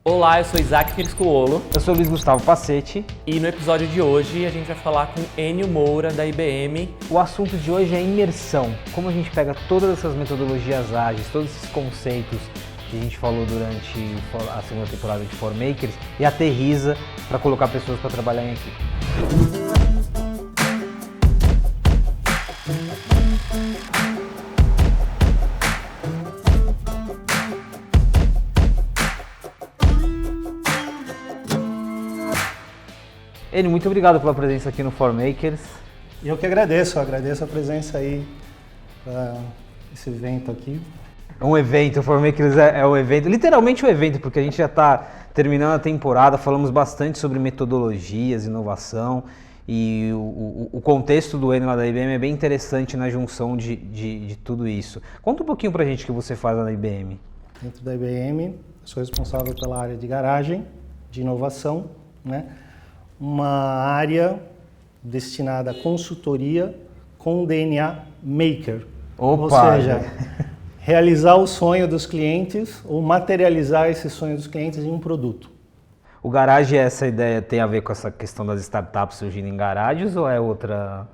Olá, eu sou Isaac Firiscuolo. Eu sou Luiz Gustavo Pacete. E no episódio de hoje a gente vai falar com Enio Moura, da IBM. O assunto de hoje é imersão. Como a gente pega todas essas metodologias ágeis, todos esses conceitos que a gente falou durante a segunda temporada de ForMakers e aterriza para colocar pessoas para trabalhar em equipe. Enio, muito obrigado pela presença aqui no ForMakers. Eu que agradeço a presença aí para esse evento aqui. É um evento, o ForMakers é um evento, literalmente um evento, porque a gente já está terminando a temporada, falamos bastante sobre metodologias, inovação, e o contexto do Enio lá da IBM é bem interessante na junção de tudo isso. Conta um pouquinho para a gente o que você faz lá na IBM. Dentro da IBM, sou responsável pela área de garagem, de inovação, né? Uma área destinada à consultoria com DNA Maker. Opa! Ou seja, realizar o sonho dos clientes ou materializar esse sonho dos clientes em um produto. O garagem, essa ideia tem a ver com essa questão das startups surgindo em garagens ou é outra?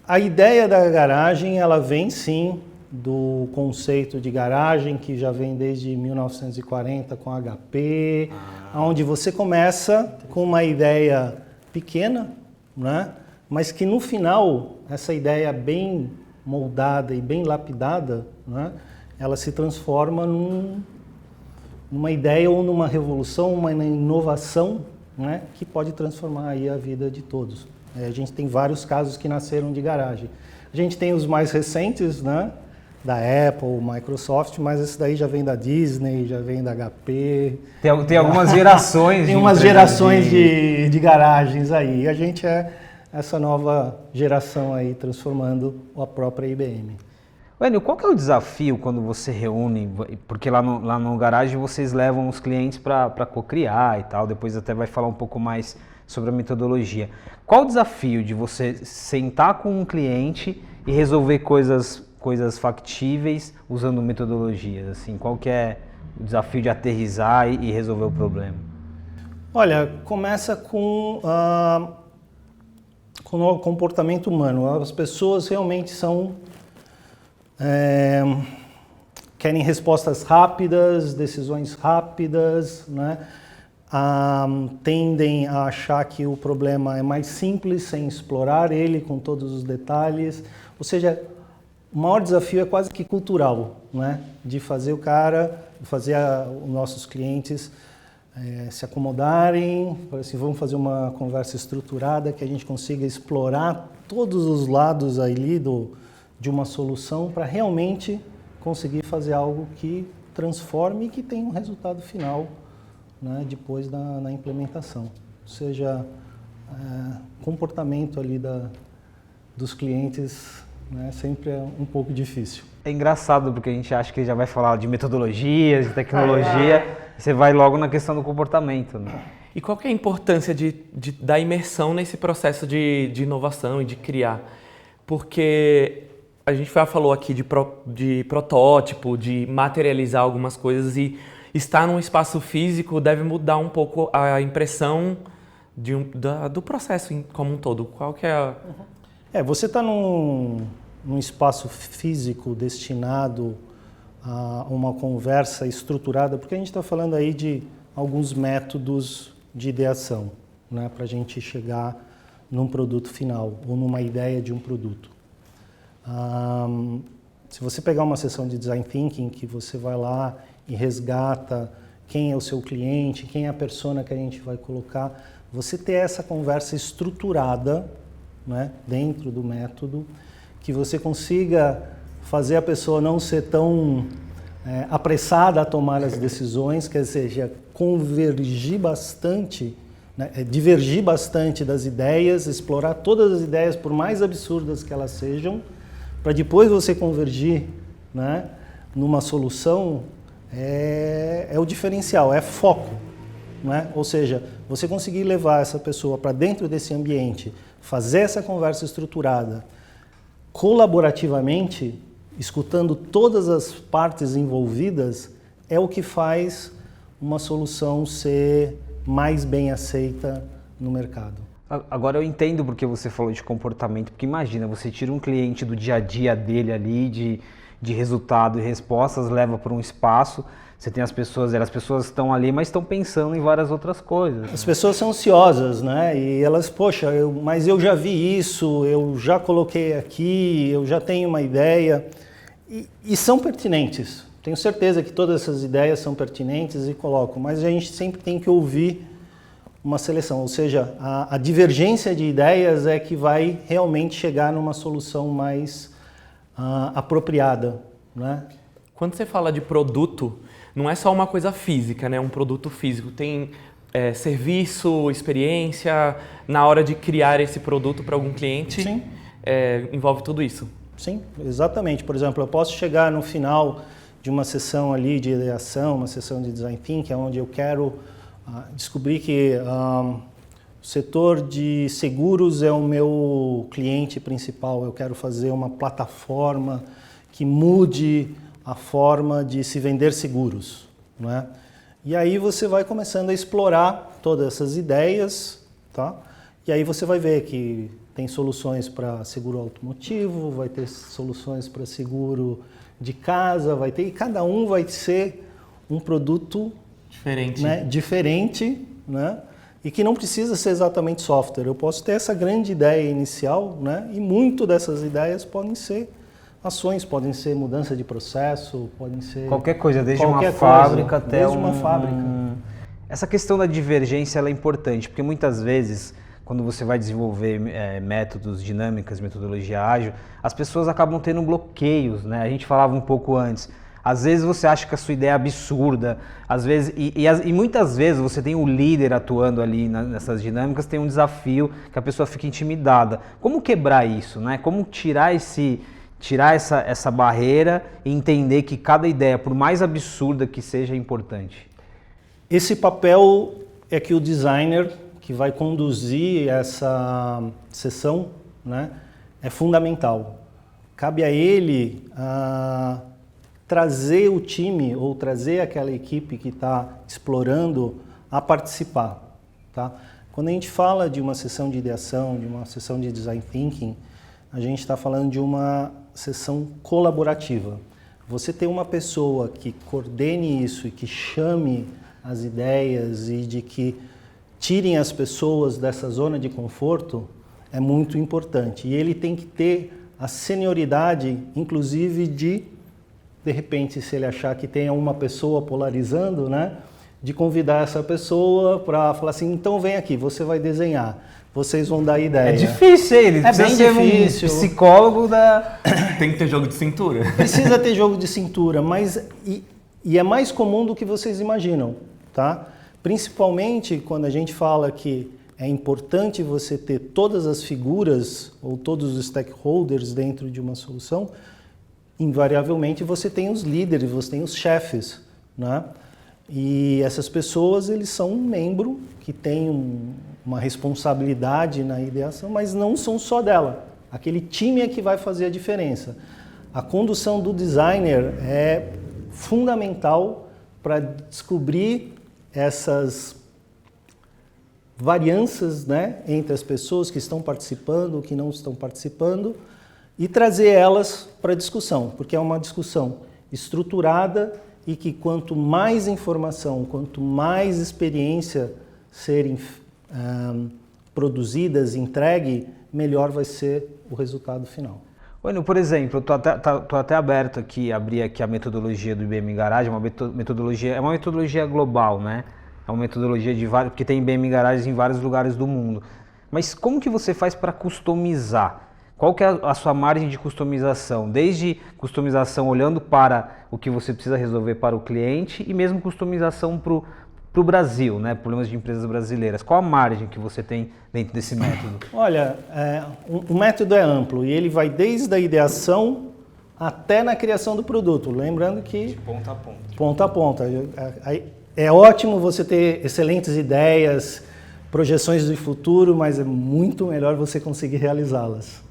A ideia da garagem, ela vem sim do conceito de garagem que já vem desde 1940 com HP, onde você começa com uma ideia pequena, né? Mas que no final, essa ideia bem moldada e bem lapidada, né? Ela se transforma numa ideia ou numa revolução, uma inovação, né? Que pode transformar aí a vida de todos. A gente tem vários casos que nasceram de garagem. A gente tem os mais recentes, né? Da Apple, Microsoft, mas esse daí já vem da Disney, já vem da HP. Tem algumas gerações. Tem umas gerações de garagens aí. E a gente é essa nova geração aí transformando a própria IBM. Enio, qual que é o desafio quando você reúne, porque lá no garagem vocês levam os clientes para co-criar e tal, depois até vai falar um pouco mais sobre a metodologia. Qual o desafio de você sentar com um cliente e resolver coisas factíveis usando metodologias, assim, qual que é o desafio de aterrissar e resolver o problema? Olha, começa com o comportamento humano. As pessoas realmente querem respostas rápidas, decisões rápidas, né? Tendem a achar que o problema é mais simples sem explorar ele com todos os detalhes, ou seja, o maior desafio é quase que cultural, né? De fazer os nossos clientes se acomodarem, assim, vamos fazer uma conversa estruturada que a gente consiga explorar todos os lados ali de uma solução para realmente conseguir fazer algo que transforme e que tenha um resultado final, né? Depois na implementação. Ou seja, comportamento ali dos clientes, né, sempre é um pouco difícil. É engraçado porque a gente acha que já vai falar de metodologias, de tecnologia, você vai logo na questão do comportamento, né? E qual que é a importância da imersão nesse processo de inovação e de criar? Porque a gente já falou aqui de protótipo, de materializar algumas coisas e estar num espaço físico deve mudar um pouco a impressão do processo como um todo. Qual que é a... Você está num espaço físico destinado a uma conversa estruturada, porque a gente está falando aí de alguns métodos de ideação, né, para a gente chegar num produto final ou numa ideia de um produto. Se você pegar uma sessão de Design Thinking, que você vai lá e resgata quem é o seu cliente, quem é a persona que a gente vai colocar, você ter essa conversa estruturada, né, dentro do método, que você consiga fazer a pessoa não ser tão apressada a tomar as decisões, quer dizer, convergir bastante, né, divergir bastante das ideias, explorar todas as ideias, por mais absurdas que elas sejam, para depois você convergir, né, numa solução, é o diferencial, é foco, né? Ou seja, você conseguir levar essa pessoa para dentro desse ambiente, fazer essa conversa estruturada, colaborativamente, escutando todas as partes envolvidas, é o que faz uma solução ser mais bem aceita no mercado. Agora eu entendo porque você falou de comportamento, porque imagina, você tira um cliente do dia a dia dele ali, de resultado e respostas, leva para um espaço, você tem as pessoas estão ali, mas estão pensando em várias outras coisas. As pessoas são ansiosas, né? E elas, poxa, mas eu já vi isso, eu já coloquei aqui, eu já tenho uma ideia, e são pertinentes. Tenho certeza que todas essas ideias são pertinentes e coloco, mas a gente sempre tem que ouvir uma seleção, ou seja, a divergência de ideias é que vai realmente chegar numa solução mais apropriada, né? Quando você fala de produto, não é só uma coisa física, né? Um produto físico. Tem serviço, experiência, na hora de criar esse produto para algum cliente, Sim. Envolve tudo isso. Sim, exatamente. Por exemplo, eu posso chegar no final de uma sessão ali de ideação, uma sessão de design thinking, onde eu quero descobrir que o setor de seguros é o meu cliente principal. Eu quero fazer uma plataforma que mude a forma de se vender seguros, não é? E aí você vai começando a explorar todas essas ideias, tá? E aí você vai ver que tem soluções para seguro automotivo, vai ter soluções para seguro de casa, e cada um vai ser um produto Diferente. né, diferente, né? E que não precisa ser exatamente software. Eu posso ter essa grande ideia inicial, né? E muito dessas ideias podem ser ações, podem ser mudança de processo, podem ser Qualquer coisa, desde qualquer uma fábrica coisa, até desde uma fábrica. Essa questão da divergência ela é importante, porque muitas vezes, quando você vai desenvolver métodos, dinâmicas, metodologia ágil, as pessoas acabam tendo bloqueios, né? A gente falava um pouco antes. Às vezes você acha que a sua ideia é absurda, às vezes, e muitas vezes você tem o líder atuando ali nessas dinâmicas, tem um desafio que a pessoa fica intimidada. Como quebrar isso, né? Como tirar essa barreira e entender que cada ideia, por mais absurda que seja, é importante? Esse papel é que o designer que vai conduzir essa sessão, né, é fundamental. Cabe a ele trazer o time ou trazer aquela equipe que está explorando a participar. Tá? Quando a gente fala de uma sessão de ideação, de uma sessão de design thinking, a gente está falando de uma sessão colaborativa. Você ter uma pessoa que coordene isso e que chame as ideias e de que tirem as pessoas dessa zona de conforto é muito importante. E ele tem que ter a senioridade, inclusive de repente, se ele achar que tem uma pessoa polarizando, né, de convidar essa pessoa para falar assim, então vem aqui, você vai desenhar, vocês vão dar ideia. É difícil, ele precisa bem ser difícil. Um psicólogo da... Tem que ter jogo de cintura. Precisa ter jogo de cintura, mas e é mais comum do que vocês imaginam, tá? Principalmente quando a gente fala que é importante você ter todas as figuras ou todos os stakeholders dentro de uma solução, invariavelmente você tem os líderes, você tem os chefes, né? E essas pessoas, eles são um membro que tem uma responsabilidade na ideação, mas não são só dela. Aquele time é que vai fazer a diferença. A condução do designer é fundamental para descobrir essas varianças, né, entre as pessoas que estão participando, que não estão participando, e trazer elas para a discussão, porque é uma discussão estruturada e que quanto mais informação, quanto mais experiência serem produzidas, entregue, melhor vai ser o resultado final. Bueno, por exemplo, eu tô até aberto aqui, abrir aqui a metodologia do IBM Garage, é uma metodologia global, né? É uma metodologia de vários, porque tem IBM Garages em vários lugares do mundo. Mas como que você faz para customizar? Qual que é a sua margem de customização? Desde customização olhando para o que você precisa resolver para o cliente e mesmo customização para o Brasil, né? Problemas de empresas brasileiras. Qual a margem que você tem dentro desse método? Olha, o método é amplo e ele vai desde a ideação até na criação do produto. Lembrando que... De ponta a ponta. Ponta a ponta. É ótimo você ter excelentes ideias, projeções do futuro, mas é muito melhor você conseguir realizá-las,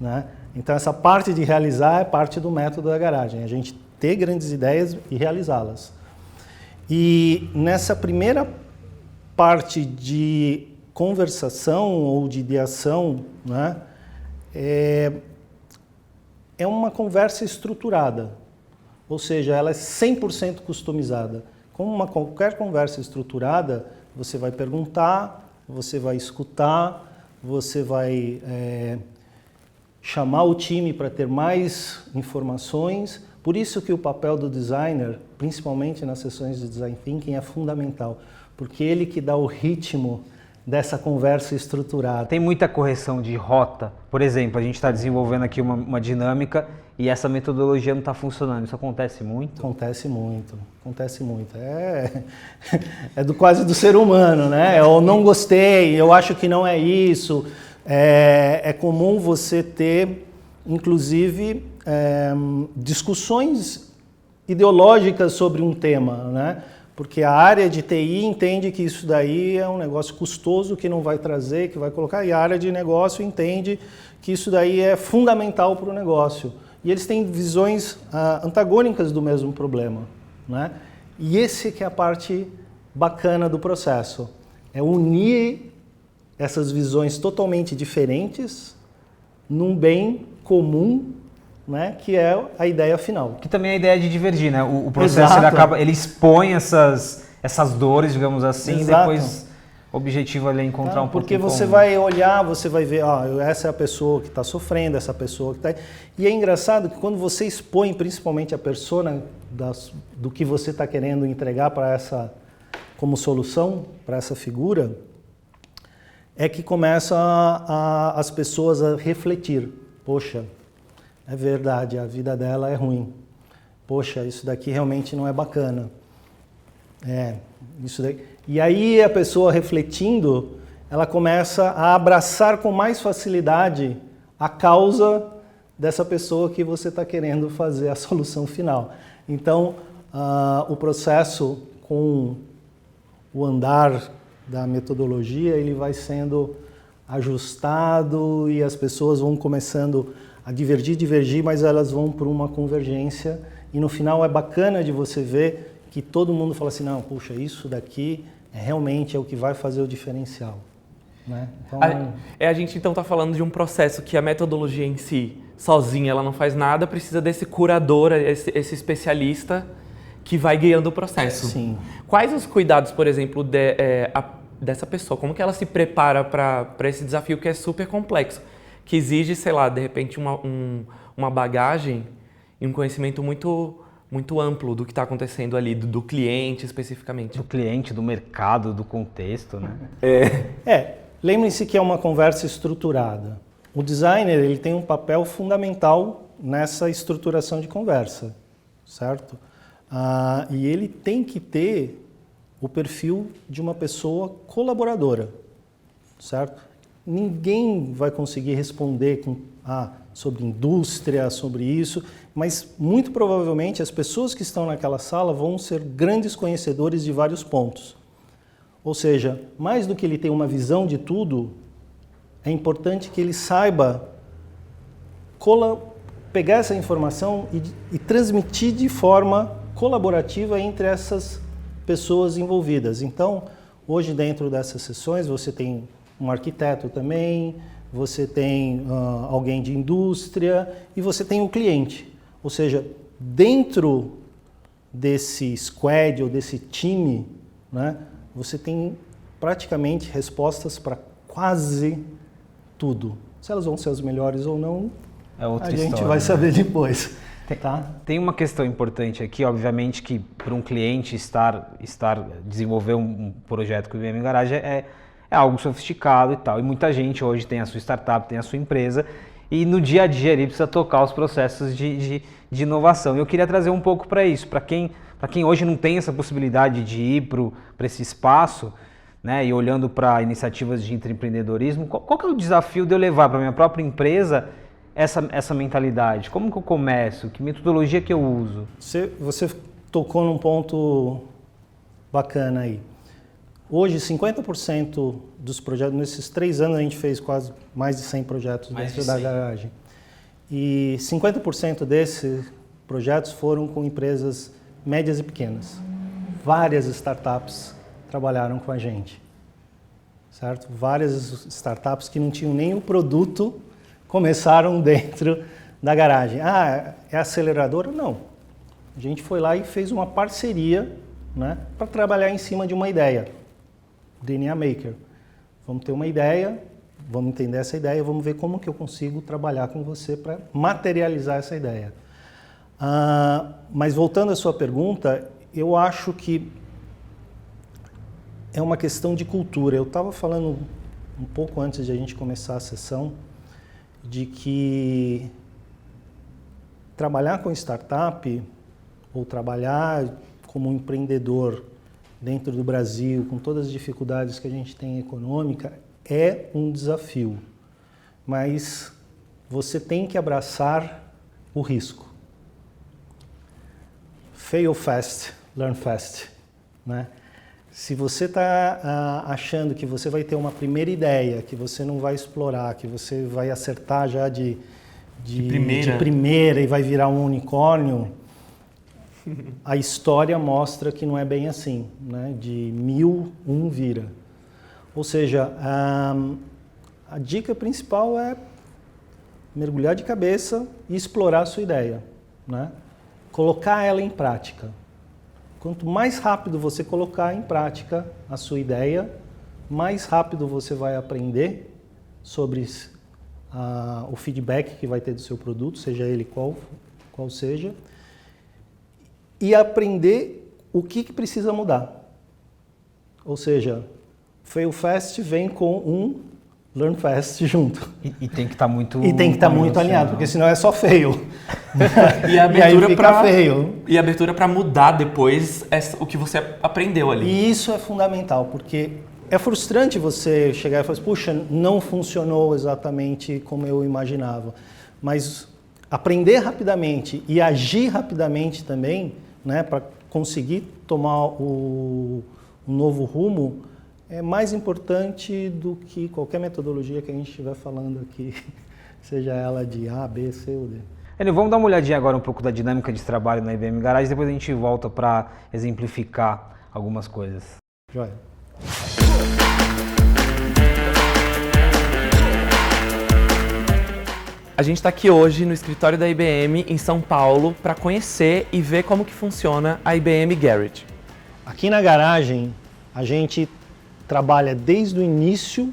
né? Então essa parte de realizar é parte do método da garagem, a gente ter grandes ideias e realizá-las. E nessa primeira parte de conversação ou de ideação, né, é uma conversa estruturada, ou seja, ela é 100% customizada. Como qualquer conversa estruturada, você vai perguntar, você vai escutar, você vai chamar o time para ter mais informações. Por isso que o papel do designer, principalmente nas sessões de design thinking, é fundamental, porque ele que dá o ritmo dessa conversa estruturada. Tem muita correção de rota. Por exemplo, a gente está desenvolvendo aqui uma dinâmica e essa metodologia não está funcionando. Isso acontece muito? Acontece muito, acontece muito. Quase do ser humano, né? Eu não gostei, eu acho que não é isso. É comum você ter, inclusive, discussões ideológicas sobre um tema, né? Porque a área de TI entende que isso daí é um negócio custoso que não vai trazer, que vai colocar, e a área de negócio entende que isso daí é fundamental para o negócio. E eles têm visões antagônicas do mesmo problema, né? E esse que é a parte bacana do processo, é unir essas visões totalmente diferentes num bem comum, né, que é a ideia final. Que também é a ideia de divergir, né? O processo ele expõe essas dores, digamos assim, e depois o objetivo ali é encontrar um pouco porque você vai olhar, você vai ver, essa é a pessoa que está sofrendo, essa pessoa que está... E é engraçado que quando você expõe principalmente a persona do que você está querendo entregar para essa, como solução, para essa figura, é que começa as pessoas a refletir. Poxa, é verdade, a vida dela é ruim. Poxa, isso daqui realmente não é bacana. Isso daqui. E aí a pessoa refletindo, ela começa a abraçar com mais facilidade a causa dessa pessoa que você está querendo fazer a solução final. Então, o processo com o andar da metodologia, ele vai sendo ajustado e as pessoas vão começando a divergir, mas elas vão por uma convergência e no final é bacana de você ver que todo mundo fala assim, não, puxa, isso daqui realmente é o que vai fazer o diferencial, né? Então, a gente então está falando de um processo que a metodologia em si, sozinha, ela não faz nada, precisa desse curador, esse especialista que vai guiando o processo. Sim. Quais os cuidados, por exemplo, dessa pessoa? Como que ela se prepara para esse desafio que é super complexo? Que exige, sei lá, de repente uma bagagem e um conhecimento muito amplo do que está acontecendo ali, do cliente especificamente. Do cliente, do mercado, do contexto, né? Lembrem-se que é uma conversa estruturada. O designer, ele tem um papel fundamental nessa estruturação de conversa, certo? E ele tem que ter o perfil de uma pessoa colaboradora, certo? Ninguém vai conseguir responder sobre indústria, sobre isso, mas muito provavelmente as pessoas que estão naquela sala vão ser grandes conhecedores de vários pontos. Ou seja, mais do que ele ter uma visão de tudo, é importante que ele saiba pegar essa informação e transmitir de forma colaborativa entre essas pessoas envolvidas. Então, hoje dentro dessas sessões você tem um arquiteto também, você tem alguém de indústria e você tem um cliente. Ou seja, dentro desse squad ou desse time, né, você tem praticamente respostas para quase tudo. Se elas vão ser as melhores ou não, a gente vai saber depois. Tem uma questão importante aqui, obviamente, que para um cliente desenvolver um projeto com o IBM Garage é algo sofisticado e tal. E muita gente hoje tem a sua startup, tem a sua empresa e no dia a dia ele precisa tocar os processos de inovação. E eu queria trazer um pouco para isso, para quem hoje não tem essa possibilidade de ir para esse espaço, né, e olhando para iniciativas de empreendedorismo, qual que é o desafio de eu levar para a minha própria empresa essa mentalidade? Como que eu começo? Que metodologia que eu uso? Você tocou num ponto bacana aí. Hoje, 50% dos projetos, nesses 3 anos a gente fez quase mais de 100 projetos dentro da garagem. E 50% desses projetos foram com empresas médias e pequenas. várias startups trabalharam com a gente, certo? Várias startups que não tinham nem o produto começaram dentro da garagem. Ah, é aceleradora? Não. A gente foi lá e fez uma parceria, né, para trabalhar em cima de uma ideia. DNA Maker. Vamos ter uma ideia, vamos entender essa ideia, vamos ver como que eu consigo trabalhar com você para materializar essa ideia. Mas voltando à sua pergunta, eu acho que é uma questão de cultura. Eu estava falando um pouco antes de a gente começar a sessão de que trabalhar com startup ou trabalhar como empreendedor dentro do Brasil, com todas as dificuldades que a gente tem econômica, é um desafio. Mas você tem que abraçar o risco. Fail fast, learn fast, né? Se você está achando que você vai ter uma primeira ideia, que você não vai explorar, que você vai acertar já de primeira e vai virar um unicórnio, a história mostra que não é bem assim, né? De 1000, um vira. Ou seja, a dica principal é mergulhar de cabeça e explorar a sua ideia, né? Colocar ela em prática. Quanto mais rápido você colocar em prática a sua ideia, mais rápido você vai aprender sobre o feedback que vai ter do seu produto, seja ele qual seja, e aprender o que precisa mudar. Ou seja, Fail Fast vem com um Learn Fast junto. E tem que estar muito... E tem que estar muito alinhado, porque senão é só fail. E a abertura fail. E a abertura para mudar depois o que você aprendeu ali. E isso é fundamental, porque é frustrante você chegar e falar assim, puxa, não funcionou exatamente como eu imaginava. Mas aprender rapidamente e agir rapidamente também, né, para conseguir tomar um novo rumo, é mais importante do que qualquer metodologia que a gente estiver falando aqui, seja ela de A, B, C ou D. Vamos dar uma olhadinha agora um pouco da dinâmica de trabalho na IBM Garage, depois a gente volta para exemplificar algumas coisas. Joia. A gente está aqui hoje no escritório da IBM em São Paulo para conhecer e ver como que funciona a IBM Garage. Aqui na garagem, a gente trabalha desde o início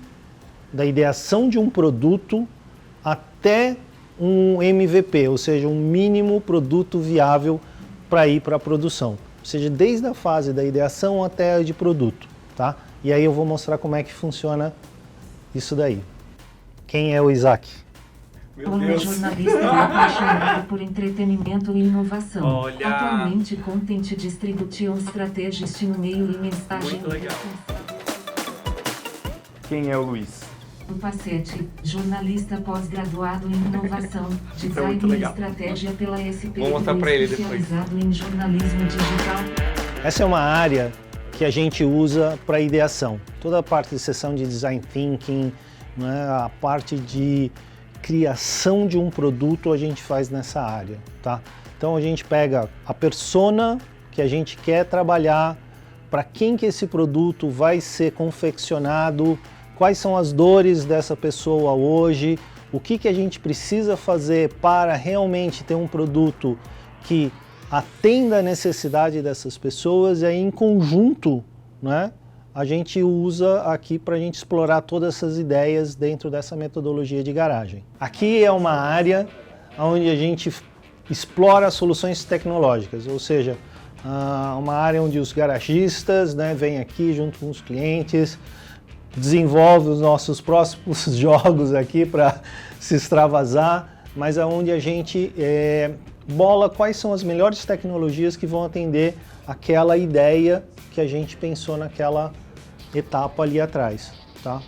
da ideação de um produto até um MVP, ou seja, um mínimo produto viável para ir para a produção. Ou seja, desde a fase da ideação até a de produto, tá? E aí eu vou mostrar como é que funciona isso daí. Quem é o Isaac? Um jornalista apaixonado por entretenimento e inovação. Olha! Atualmente Content Distribution Strategist no meio e mensagem. Muito legal. Quem é o Luiz? Um Pacete, jornalista pós-graduado em inovação, design muito e legal. estratégia pela SP, Vou mostrar pra ele depois. especializado em jornalismo digital. Essa é uma área que a gente usa para ideação. Toda a parte de sessão de design thinking, né, a parte de criação de um produto a gente faz nessa área, tá? Então a gente pega a persona que a gente quer trabalhar, para quem que esse produto vai ser confeccionado, quais são as dores dessa pessoa hoje, o que a gente precisa fazer para realmente ter um produto que atenda a necessidade dessas pessoas, e aí em conjunto, né, a gente usa aqui para a gente explorar todas essas ideias dentro dessa metodologia de garagem. Aqui é uma área onde a gente explora soluções tecnológicas, ou seja, uma área onde os garagistas, né, vêm aqui junto com os clientes, desenvolve os nossos próximos jogos aqui para se extravasar, mas aonde a gente bola quais são as melhores tecnologias que vão atender aquela ideia que a gente pensou naquela etapa ali atrás, tá?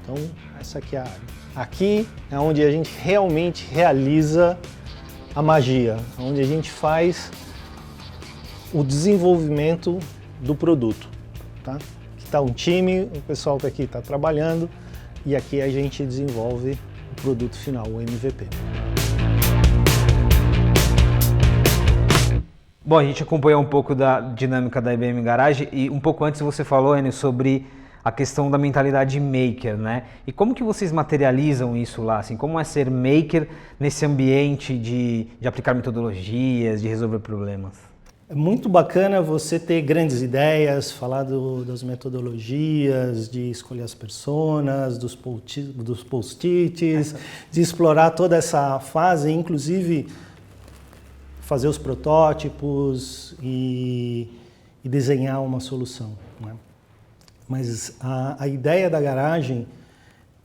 Então, essa aqui é a área. Aqui é onde a gente realmente realiza a magia, onde a gente faz o desenvolvimento do produto, tá? Aqui está um time, o pessoal que aqui está trabalhando, e aqui a gente desenvolve o produto final, o MVP. Bom, a gente acompanhou um pouco da dinâmica da IBM Garage e um pouco antes você falou, Enio, sobre a questão da mentalidade maker, né? E como que vocês materializam isso lá? Assim, como é ser maker nesse ambiente de aplicar metodologias, de resolver problemas? É muito bacana você ter grandes ideias, falar das metodologias, de escolher as personas, dos post-its, de explorar toda essa fase, inclusive fazer os protótipos e desenhar uma solução, né? Mas a ideia da garagem,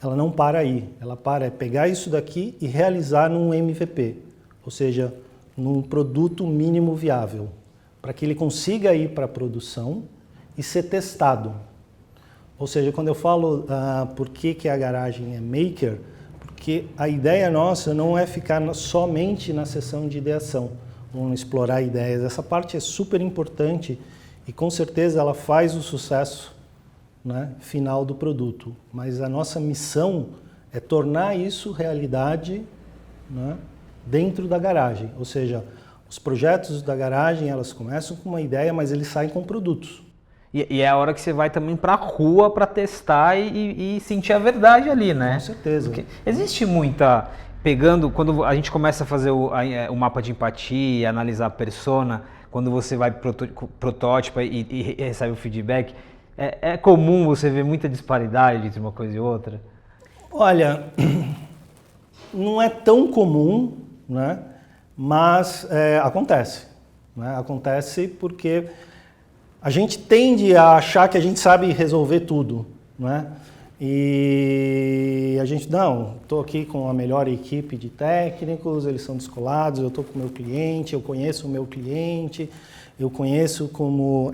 ela não para aí. Ela para é pegar isso daqui e realizar num MVP, ou seja, num produto mínimo viável, para que ele consiga ir para a produção e ser testado. Ou seja, quando eu falo por que a garagem é maker, porque a ideia nossa não é ficar somente na sessão de ideação, vamos explorar ideias. Essa parte é super importante e com certeza ela faz o sucesso, né, final do produto. Mas a nossa missão é tornar isso realidade, né, dentro da garagem. Ou seja, os projetos da garagem, elas começam com uma ideia, mas eles saem com produtos. E é a hora que você vai também para a rua para testar e sentir a verdade ali, né? Com certeza. Porque existe muita... quando a gente começa a fazer o mapa de empatia, analisar a persona, quando você vai protótipo e recebe o feedback, é comum você ver muita disparidade entre uma coisa e outra? Olha, não é tão comum, né? Mas acontece. Né? Acontece porque a gente tende a achar que a gente sabe resolver tudo, né? E a gente, não, estou aqui com a melhor equipe de técnicos, eles são descolados, eu estou com o meu cliente, eu conheço o meu cliente, eu conheço como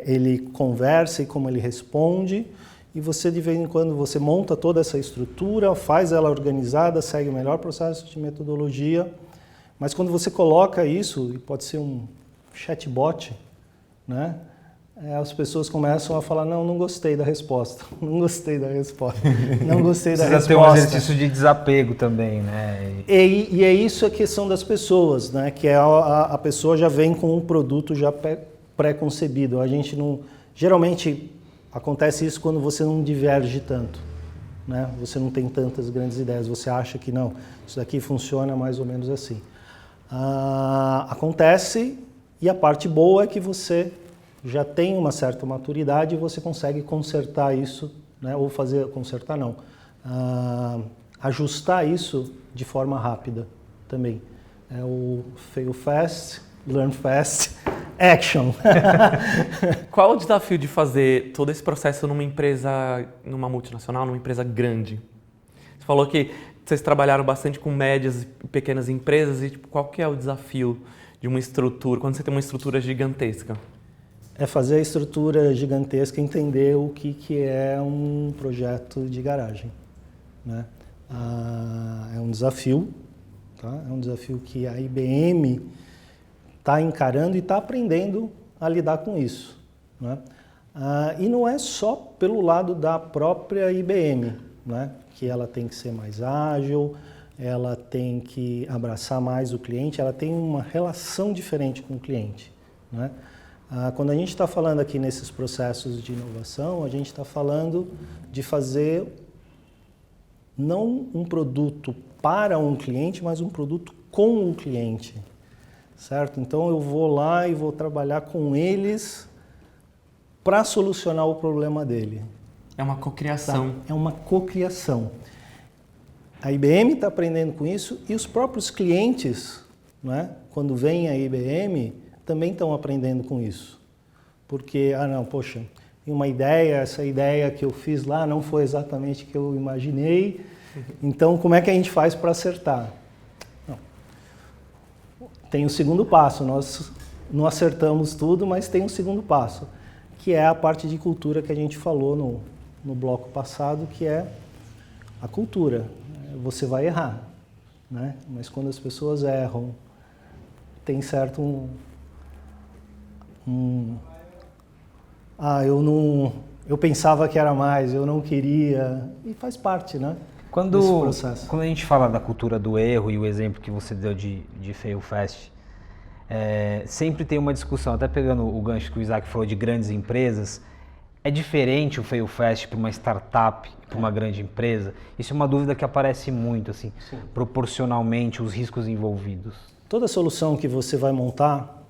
ele conversa e como ele responde, e você de vez em quando você monta toda essa estrutura, faz ela organizada, segue o melhor processo de metodologia, mas quando você coloca isso, e pode ser um chatbot, né? As pessoas começam a falar, não gostei da resposta, não gostei da resposta, não gostei da resposta. Precisa ter um exercício de desapego também, né? E é isso a questão das pessoas, né? Que a pessoa já vem com um produto já pré-concebido. A gente não... Geralmente acontece isso quando você não diverge tanto, né? Você não tem tantas grandes ideias, você acha que não, isso daqui funciona mais ou menos assim. Acontece, e a parte boa é que você já tem uma certa maturidade e você consegue consertar isso, né? Ou consertar não, ajustar isso de forma rápida também. É o fail fast, learn fast, action. Qual o desafio de fazer todo esse processo numa empresa, numa multinacional, numa empresa grande? Você falou que vocês trabalharam bastante com médias e pequenas empresas e qual que é o desafio de uma estrutura, quando você tem uma estrutura gigantesca? É fazer a estrutura gigantesca, entender o que é um projeto de garagem, né? É um desafio, tá? É um desafio que a IBM está encarando e está aprendendo a lidar com isso, né? E não é só pelo lado da própria IBM, né? Que ela tem que ser mais ágil, ela tem que abraçar mais o cliente, ela tem uma relação diferente com o cliente, né? Quando a gente está falando aqui nesses processos de inovação, a gente está falando de fazer não um produto para um cliente, mas um produto com o cliente, certo? Então eu vou lá e vou trabalhar com eles para solucionar o problema dele. É uma cocriação. Tá? É uma cocriação. A IBM está aprendendo com isso e os próprios clientes, né, quando vem a IBM, também estão aprendendo com isso. Porque, poxa, uma ideia, essa ideia que eu fiz lá não foi exatamente o que eu imaginei, então como é que a gente faz para acertar? Não. Tem o segundo passo, nós não acertamos tudo, mas tem um segundo passo, que é a parte de cultura que a gente falou no bloco passado, que é a cultura. Você vai errar, né? Mas quando as pessoas erram, tem certo eu pensava que era mais, eu não queria, e faz parte, né? Desse processo. Quando a gente fala da cultura do erro e o exemplo que você deu de fail fast, sempre tem uma discussão, até pegando o gancho que o Isaac falou de grandes empresas, é diferente o Fail Fast para uma startup, para uma grande empresa? Isso é uma dúvida que aparece muito, assim, proporcionalmente os riscos envolvidos. Toda solução que você vai montar,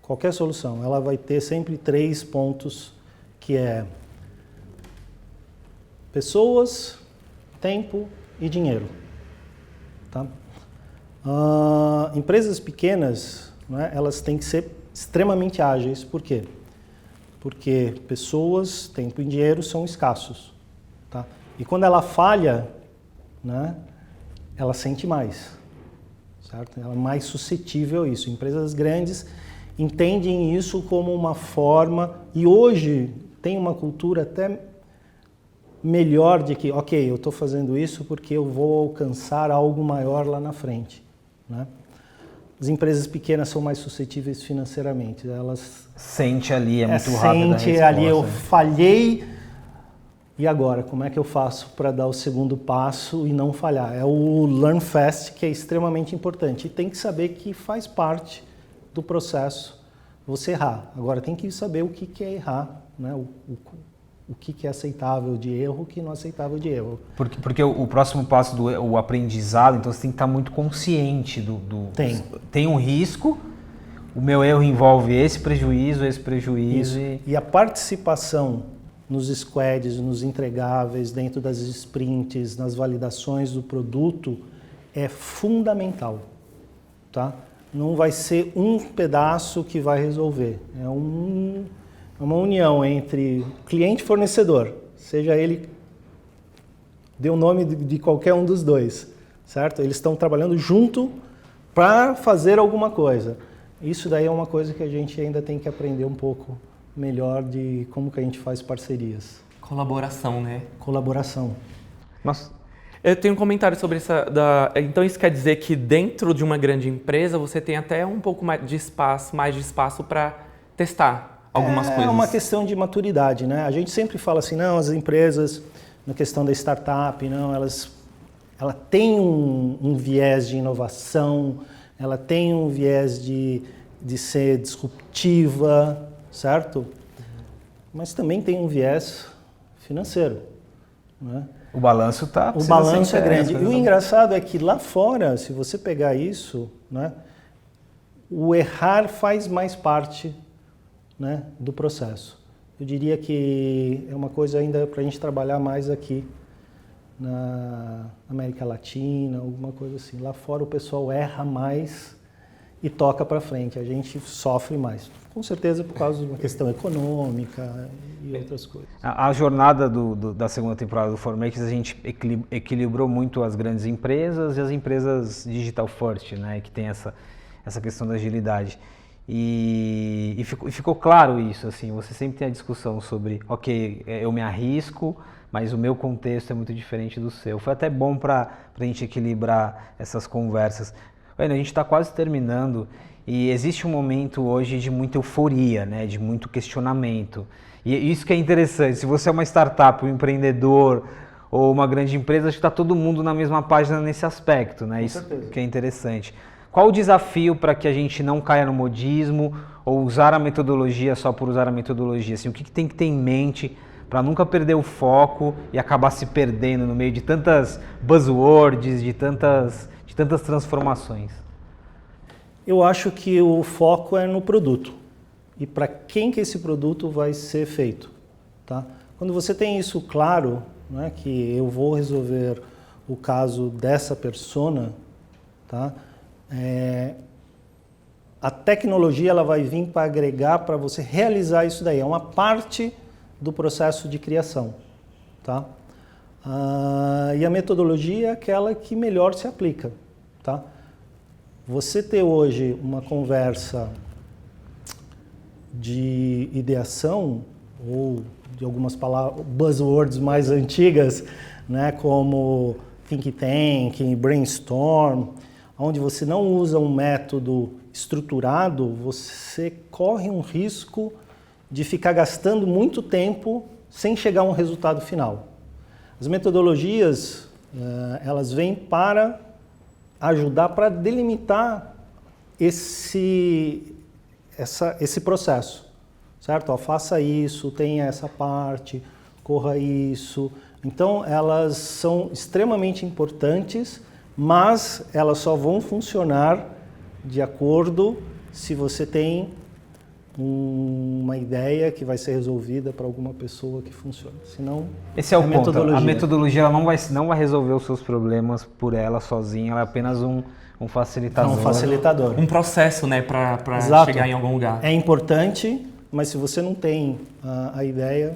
qualquer solução, ela vai ter sempre 3 pontos, que é pessoas, tempo e dinheiro. Tá? Empresas pequenas, né, elas têm que ser extremamente ágeis. Por quê? Porque pessoas, tempo e dinheiro são escassos. Tá? E quando ela falha, né, ela sente mais. Certo? Ela é mais suscetível a isso. Empresas grandes entendem isso como uma forma, e hoje tem uma cultura até melhor de que, ok, eu estou fazendo isso porque eu vou alcançar algo maior lá na frente. Né? As empresas pequenas são mais suscetíveis financeiramente. Elas sente ali, é muito rápido a sente resposta. ali, eu falhei, e agora, como é que eu faço para dar o segundo passo e não falhar? É o learn fast, que é extremamente importante. E tem que saber que faz parte do processo você errar. Agora, tem que saber o que é errar, né? O que é aceitável de erro, o que não é aceitável de erro. Porque o próximo passo o aprendizado, então você tem que estar muito consciente do... Tem um risco, o meu erro envolve esse prejuízo. E a participação nos squads, nos entregáveis, dentro das sprints, nas validações do produto, é fundamental. Tá? Não vai ser um pedaço que vai resolver. É uma união entre cliente e fornecedor, seja ele, dê o nome de qualquer um dos dois, certo? Eles estão trabalhando junto para fazer alguma coisa. Isso daí é uma coisa que a gente ainda tem que aprender um pouco melhor de como que a gente faz parcerias. Colaboração, né? Colaboração. Nossa. Eu tenho um comentário sobre essa... Então isso quer dizer que dentro de uma grande empresa você tem até um pouco mais de espaço para testar algumas coisas. É uma questão de maturidade, né? A gente sempre fala assim, não, as empresas, na questão da startup, não, ela tem um viés de inovação, ela tem um viés de ser disruptiva, certo? Mas também tem um viés financeiro, né? O balanço O balanço é grande. E o engraçado é que lá fora, se você pegar isso, né, o errar faz mais parte, né, do processo. Eu diria que é uma coisa ainda para a gente trabalhar mais aqui na América Latina, alguma coisa assim. Lá fora o pessoal erra mais e toca para frente. A gente sofre mais. Com certeza por causa de uma questão econômica e outras coisas. A jornada da segunda temporada do Formakers, a gente equilibrou muito as grandes empresas e as empresas digital first, né, que tem essa questão da agilidade. E ficou claro isso, assim, você sempre tem a discussão sobre, ok, eu me arrisco, mas o meu contexto é muito diferente do seu. Foi até bom para a gente equilibrar essas conversas. A gente está quase terminando e existe um momento hoje de muita euforia, né, de muito questionamento. E isso que é interessante, se você é uma startup, um empreendedor ou uma grande empresa, acho que está todo mundo na mesma página nesse aspecto, né? Isso que é interessante. Qual o desafio para que a gente não caia no modismo ou usar a metodologia só por usar a metodologia? Assim, o que tem que ter em mente para nunca perder o foco e acabar se perdendo no meio de tantas buzzwords, de tantas transformações? Eu acho que o foco é no produto e para quem que esse produto vai ser feito. Tá? Quando você tem isso claro, né, que eu vou resolver o caso dessa persona, tá? A tecnologia ela vai vir para agregar, para você realizar isso daí. É uma parte do processo de criação. Tá? E a metodologia é aquela que melhor se aplica. Tá? Você ter hoje uma conversa de ideação, ou de algumas palavras, buzzwords mais antigas, né, como think tank, brainstorm, onde você não usa um método estruturado, você corre um risco de ficar gastando muito tempo sem chegar a um resultado final. As metodologias, elas vêm para ajudar, para delimitar esse processo, certo? Ó, faça isso, tenha essa parte, corra isso. Então, elas são extremamente importantes, mas elas só vão funcionar de acordo se você tem uma ideia que vai ser resolvida para alguma pessoa que funcione. Senão, esse é o ponto. metodologia. A metodologia ela não vai resolver os seus problemas por ela sozinha, ela é apenas um facilitador. É um facilitador. Um processo, né, para Exato. chegar em algum lugar. É importante, mas se você não tem a ideia,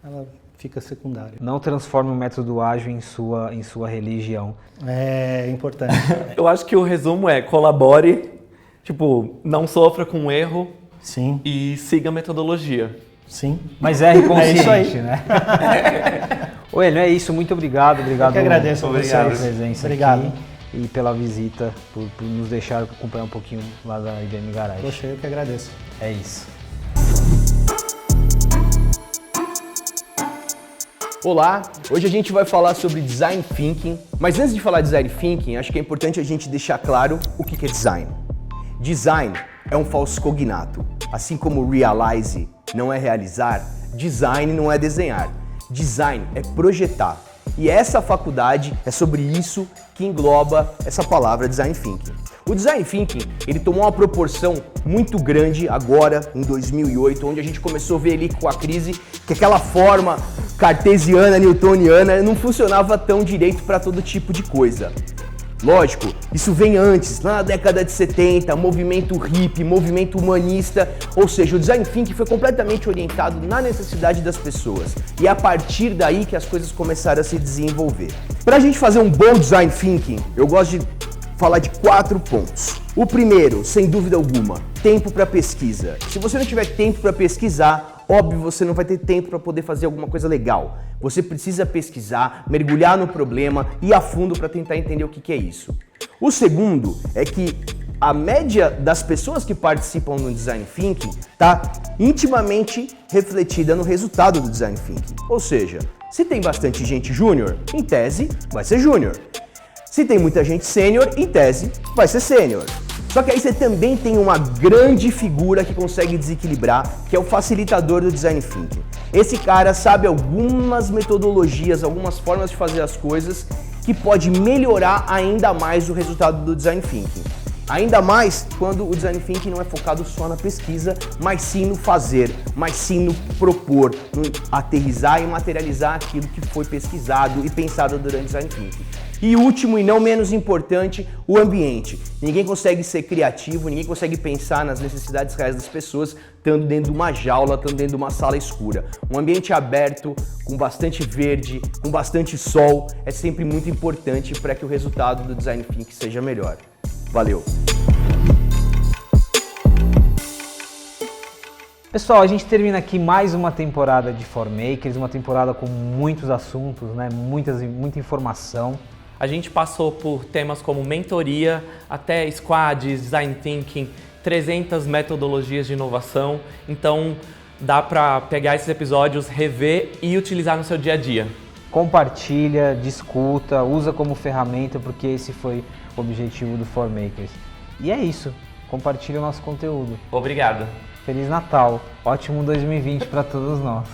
ela fica secundária. Não transforme o método ágil em sua religião. É importante. Eu acho que o resumo é colabore, tipo, não sofra com o erro Sim, e siga a metodologia. sim. Mas erre consciente, isso aí. né? Ô, Enio, é isso. Muito obrigado. Obrigado Eu que agradeço a pela vocês. presença Obrigado. aqui e pela visita, por nos deixar acompanhar um pouquinho lá da IBM Garage. Poxa, eu que agradeço. É isso. Olá, hoje a gente vai falar sobre Design Thinking, mas antes de falar de Design Thinking, acho que é importante a gente deixar claro o que é Design. Design é um falso cognato, assim como realize não é realizar, design não é desenhar, design é projetar. E essa faculdade é sobre isso que engloba essa palavra Design Thinking. O Design Thinking, ele tomou uma proporção muito grande agora, em 2008, onde a gente começou a ver ali com a crise que aquela forma cartesiana, newtoniana, não funcionava tão direito para todo tipo de coisa. Lógico, isso vem antes, lá na década de 70, movimento hippie, movimento humanista, ou seja, o Design Thinking foi completamente orientado na necessidade das pessoas. E é a partir daí que as coisas começaram a se desenvolver. Para a gente fazer um bom Design Thinking, eu gosto de falar de 4 pontos. O primeiro, sem dúvida alguma, tempo para pesquisa. Se você não tiver tempo para pesquisar, óbvio, você não vai ter tempo para poder fazer alguma coisa legal. Você precisa pesquisar, mergulhar no problema, ir a fundo para tentar entender o que é isso. O segundo é que a média das pessoas que participam do Design Thinking está intimamente refletida no resultado do Design Thinking. Ou seja, se tem bastante gente júnior, em tese, vai ser júnior. Se tem muita gente sênior, em tese, vai ser sênior. Só que aí você também tem uma grande figura que consegue desequilibrar, que é o facilitador do Design Thinking. Esse cara sabe algumas metodologias, algumas formas de fazer as coisas que pode melhorar ainda mais o resultado do Design Thinking. Ainda mais quando o Design Thinking não é focado só na pesquisa, mas sim no fazer, mas sim no propor, no aterrissar e materializar aquilo que foi pesquisado e pensado durante o Design Thinking. E último e não menos importante, o ambiente. Ninguém consegue ser criativo, ninguém consegue pensar nas necessidades reais das pessoas estando dentro de uma jaula, estando dentro de uma sala escura. Um ambiente aberto, com bastante verde, com bastante sol, é sempre muito importante para que o resultado do Design Thinking seja melhor. Valeu! Pessoal, a gente termina aqui mais uma temporada de ForMakers, uma temporada com muitos assuntos, né? Muita informação. A gente passou por temas como mentoria, até squads, design thinking, 300 metodologias de inovação. Então, dá para pegar esses episódios, rever e utilizar no seu dia a dia. Compartilha, discuta, usa como ferramenta, porque esse foi o objetivo do ForMakers. E é isso, compartilha o nosso conteúdo. Obrigado. Feliz Natal, ótimo 2020 para todos nós.